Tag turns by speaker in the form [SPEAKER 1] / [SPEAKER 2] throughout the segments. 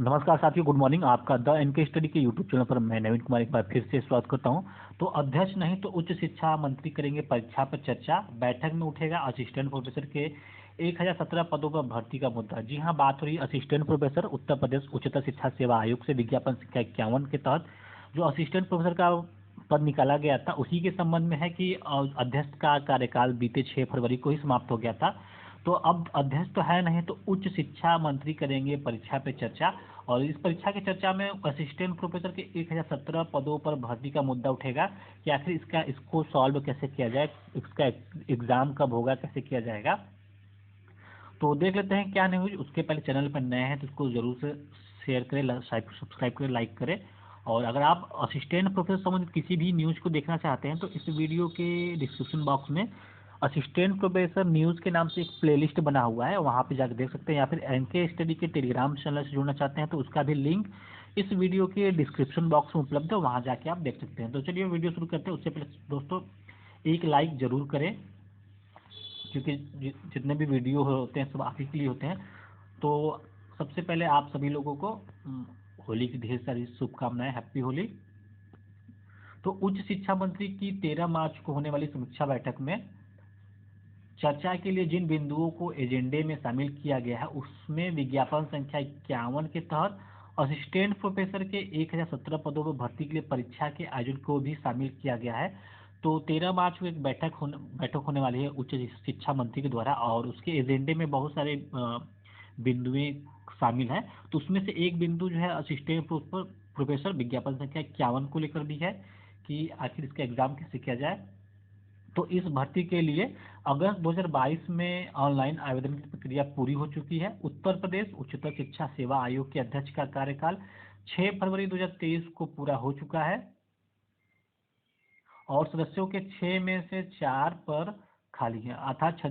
[SPEAKER 1] नमस्कार साथियों, good morning. आपका द एनके स्टडी के यूट्यूब चैनल पर मैं नवीन कुमार एक बार फिर से स्वागत करता हूं। तो अध्यक्ष नहीं तो उच्च शिक्षा मंत्री करेंगे परीक्षा पर चर्चा। बैठक में उठेगा असिस्टेंट प्रोफेसर के 1017 पदों पर भर्ती का मुद्दा। जी हां, बात हो रही है असिस्टेंट प्रोफेसर। उत्तर प्रदेश उच्चतर शिक्षा सेवा आयोग से विज्ञापन संख्या 51 के तहत जो असिस्टेंट प्रोफेसर का पद निकाला गया था, उसी के संबंध में है कि अध्यक्ष का कार्यकाल बीते 6 फरवरी को ही समाप्त हो गया था। तो अब अध्यक्ष तो है नहीं, तो उच्च शिक्षा मंत्री करेंगे परीक्षा पे चर्चा। और इस परीक्षा की चर्चा में असिस्टेंट प्रोफेसर के 1017 पदों पर भर्ती का मुद्दा उठेगा कि आखिर इसको सॉल्व कैसे किया जाए, इसका एग्जाम कब होगा, कैसे किया जाएगा। तो देख लेते हैं क्या न्यूज। उसके पहले चैनल पर नए हैं तो इसको जरूर से शेयर करें, सब्सक्राइब करें, लाइक करें। और अगर आप असिस्टेंट प्रोफेसर संबंधित किसी भी न्यूज़ को देखना चाहते हैं तो इस वीडियो के डिस्क्रिप्शन बॉक्स में असिस्टेंट प्रोफेसर न्यूज़ के नाम से एक प्लेलिस्ट बना हुआ है, वहाँ पे जाकर देख सकते हैं। या फिर एनके स्टडी के टेलीग्राम चैनल से जुड़ना चाहते हैं तो उसका भी लिंक इस वीडियो के डिस्क्रिप्शन बॉक्स में उपलब्ध है, वहाँ जाके आप देख सकते हैं। तो चलिए वीडियो शुरू करते हैं। उससे पहले दोस्तों एक लाइक ज़रूर करें, क्योंकि जितने भी वीडियो होते हैं सब आप ही के लिए होते हैं। तो सबसे पहले आप सभी लोगों को होली की ढेर सारी शुभकामनाएं, हैप्पी होली। तो उच्च शिक्षा मंत्री की 13 मार्च को होने वाली समीक्षा बैठक में चर्चा के लिए जिन बिंदुओं को एजेंडे में शामिल किया गया है, उसमें विज्ञापन संख्या 51 के तहत असिस्टेंट प्रोफेसर के 1017 पदों पर भर्ती के लिए परीक्षा के आयोजन को भी शामिल किया गया है। तो 13 मार्च को एक बैठक होने वाली है उच्च शिक्षा मंत्री के द्वारा, और उसके एजेंडे में बहुत सारे बिंदुएं शामिल हैं। तो उसमें से एक बिंदु जो है असिस्टेंट प्रोफेसर विज्ञापन संख्या 51 को लेकर भी है कि आखिर इसका एग्जाम कैसे किया जाए। तो इस भर्ती के लिए अगस्त 2022 में ऑनलाइन आवेदन की प्रक्रिया पूरी हो चुकी है। उत्तर प्रदेश उच्चतर शिक्षा सेवा आयोग के अध्यक्ष का कार्यकाल 6 फरवरी 2023 को पूरा हो चुका है और सदस्यों के 6 में से 4 पर खाली हैं, अर्थात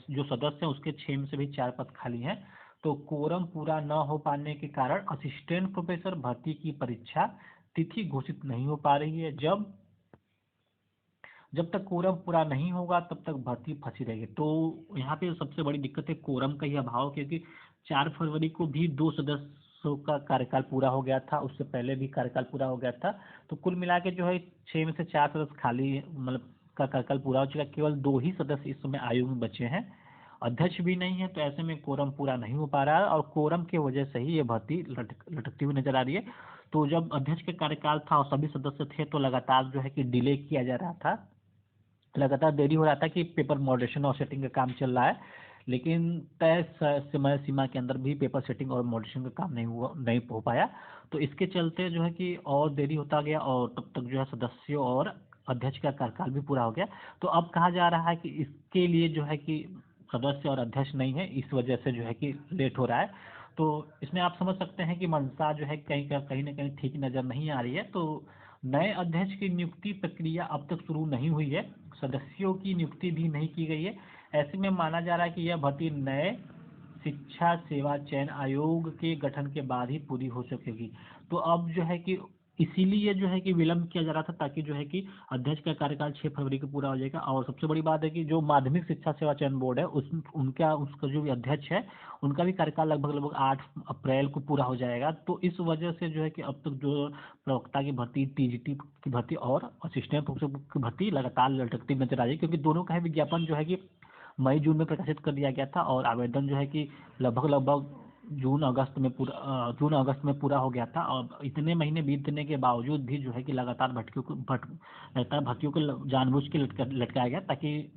[SPEAKER 1] जो सदस्य हैं उसके 6 में से भी 4 पद खाली हैं। तो कोरम पूरा न हो पाने के कारण असिस्टेंट प्रोफेसर भर्ती की परीक्षा तिथि घोषित नहीं हो पा रही है। जब तक कोरम पूरा नहीं होगा तब तक भर्ती फंसी रहेगी। तो यहाँ पे सबसे बड़ी दिक्कत है कोरम का ही अभाव, क्योंकि 4 फरवरी को भी 2 सदस्यों का कार्यकाल पूरा हो गया था, उससे पहले भी कार्यकाल पूरा हो गया था। तो कुल मिला के जो है 6 में से 4 सदस्य खाली मतलब का कार्यकाल पूरा हो चुका, केवल 2 ही सदस्य इस समय आयोग में बचे हैं। अध्यक्ष भी नहीं है, तो ऐसे में कोरम पूरा नहीं हो पा रहा है और कोरम की वजह से ही ये भर्ती लटकती हुई नजर आ रही है। तो जब अध्यक्ष का कार्यकाल था और सभी सदस्य थे तो लगातार जो है कि डिले किया जा रहा था, लगातार देरी हो रहा था कि पेपर मॉडरेशन और सेटिंग का काम चल रहा है, लेकिन तय समय सीमा के अंदर भी पेपर सेटिंग और मॉडरेशन का काम नहीं हो पाया। तो इसके चलते जो है कि और देरी होता गया और तब तक जो है सदस्यों और अध्यक्ष का कार्यकाल भी पूरा हो गया। तो अब कहा जा रहा है कि इसके लिए जो है कि सदस्य और अध्यक्ष नहीं है, इस वजह से जो है कि लेट हो रहा है। तो इसमें आप समझ सकते हैं कि मंशा जो है कहीं ना कहीं ठीक नज़र नहीं आ रही है। तो नए अध्यक्ष की नियुक्ति प्रक्रिया अब तक शुरू नहीं हुई है, सदस्यों की नियुक्ति भी नहीं की गई है। ऐसे में माना जा रहा है कि यह भर्ती नए शिक्षा सेवा चयन आयोग के गठन के बाद ही पूरी हो सकेगी। तो अब जो है कि इसीलिए जो है कि विलंब किया जा रहा था, ताकि जो है कि अध्यक्ष का कार्यकाल 6 फरवरी को पूरा हो जाएगा। और सबसे बड़ी बात है कि जो माध्यमिक शिक्षा सेवा चयन बोर्ड है उसका जो भी अध्यक्ष है उनका भी कार्यकाल लगभग 8 अप्रैल को पूरा हो जाएगा। तो इस वजह से जो है कि अब तक जो प्रवक्ता की भर्ती, टीजीटी की भर्ती और असिस्टेंट प्रोफेसर की भर्ती लगातार लटकती नजर आ रही है, क्योंकि दोनों का ही विज्ञापन जो है कि मई जून में प्रकाशित कर दिया गया था और आवेदन जो है कि लगभग जून अगस्त में पूरा हो गया था। और इतने महीने बीतने के बावजूद भी जो है कि लगातार भर्तियों को जानबूझ के लटकाया गया, ताकि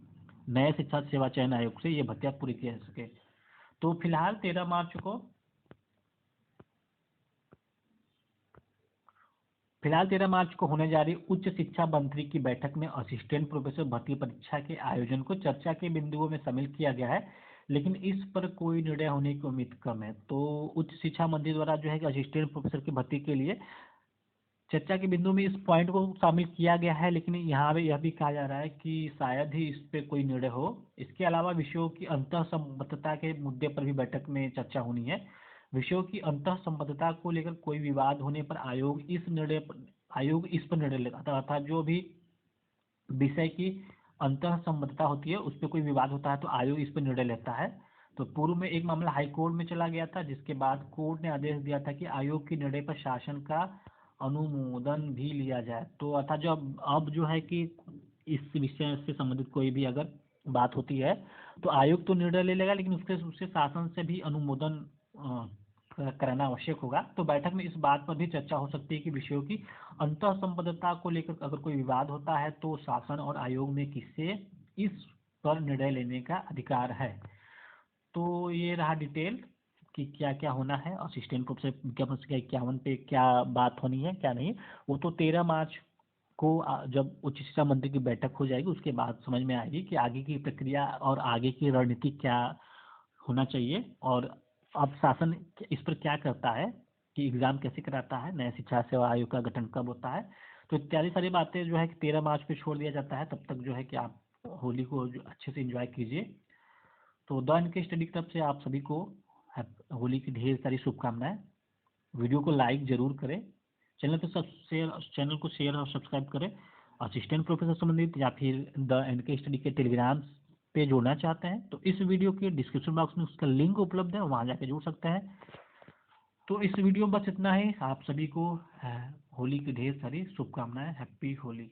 [SPEAKER 1] नए शिक्षा सेवा चयन आयोग से ये भर्तियां पूरी की जा सके। तो फिलहाल 13 मार्च को होने जा रही उच्च शिक्षा मंत्री की बैठक में असिस्टेंट प्रोफेसर भर्ती परीक्षा के आयोजन को चर्चा के बिंदुओं में शामिल किया गया है, लेकिन इस पर कोई निर्णय होने की उम्मीद कम है। तो उच्च शिक्षा मंत्री द्वारा जो है कि असिस्टेंट प्रोफेसर की भर्ती के लिए चर्चा के बिंदु में इस पॉइंट को शामिल किया गया है, लेकिन यहाँ पे यह भी कहा जा रहा है कि शायद ही इस पे कोई निर्णय हो। इसके अलावा विषयों की अंतः संबद्धता के मुद्दे पर भी बैठक में चर्चा होनी है। विषयों की अंतः संबद्धता को लेकर कोई विवाद होने पर आयोग इस पर निर्णय लेता था, अर्थात जो भी विषय की अंतः संबद्धता होती है उस पर कोई विवाद होता है तो आयोग इस पर निर्णय लेता है। तो पूर्व में एक मामला हाई कोर्ट में चला गया था, जिसके बाद कोर्ट ने आदेश दिया था कि आयोग के निर्णय पर शासन का अनुमोदन भी लिया जाए। तो अर्थात जो अब जो है कि इस विषय से संबंधित कोई भी अगर बात होती है तो आयोग तो निर्णय ले लेगा, लेकिन उससे शासन से भी अनुमोदन कराना आवश्यक होगा। तो बैठक में इस बात पर भी चर्चा हो सकती है कि विषयों की अंतः संबद्धता को लेकर अगर कोई विवाद होता है तो शासन और आयोग में किससे इस पर निर्णय लेने का अधिकार है। तो ये रहा डिटेल कि क्या क्या होना है, असिस्टेंट प्रोफेसर विज्ञापन संख्या 51 पे क्या बात होनी है क्या नहीं। वो तो 13 मार्च को जब उच्च शिक्षा मंत्री की बैठक हो जाएगी उसके बाद समझ में आएगी कि आगे की प्रक्रिया और आगे की रणनीति क्या होना चाहिए, और अब शासन इस पर क्या करता है कि एग्ज़ाम कैसे कराता है, नया शिक्षा सेवा आयोग का गठन कब होता है। तो इत्यादि सारी बातें जो है कि 13 मार्च पे छोड़ दिया जाता है। तब तक जो है कि आप होली को जो अच्छे से एंजॉय कीजिए। तो द इनके स्टडी की तरफ से आप सभी को होली की ढेर सारी शुभकामनाएं। वीडियो को लाइक जरूर करें, चैनल को शेयर और सब्सक्राइब करें। असिस्टेंट प्रोफेसर संबंधित या फिर द एनके स्टडी के टेलीग्राम पे जुड़ना चाहते हैं तो इस वीडियो के डिस्क्रिप्शन बॉक्स में उसका लिंक उपलब्ध है, वहाँ जाके जुड़ सकते हैं। तो इस वीडियो में बस इतना ही। आप सभी को होली की ढेर सारी शुभकामनाएं। हैप्पी होली।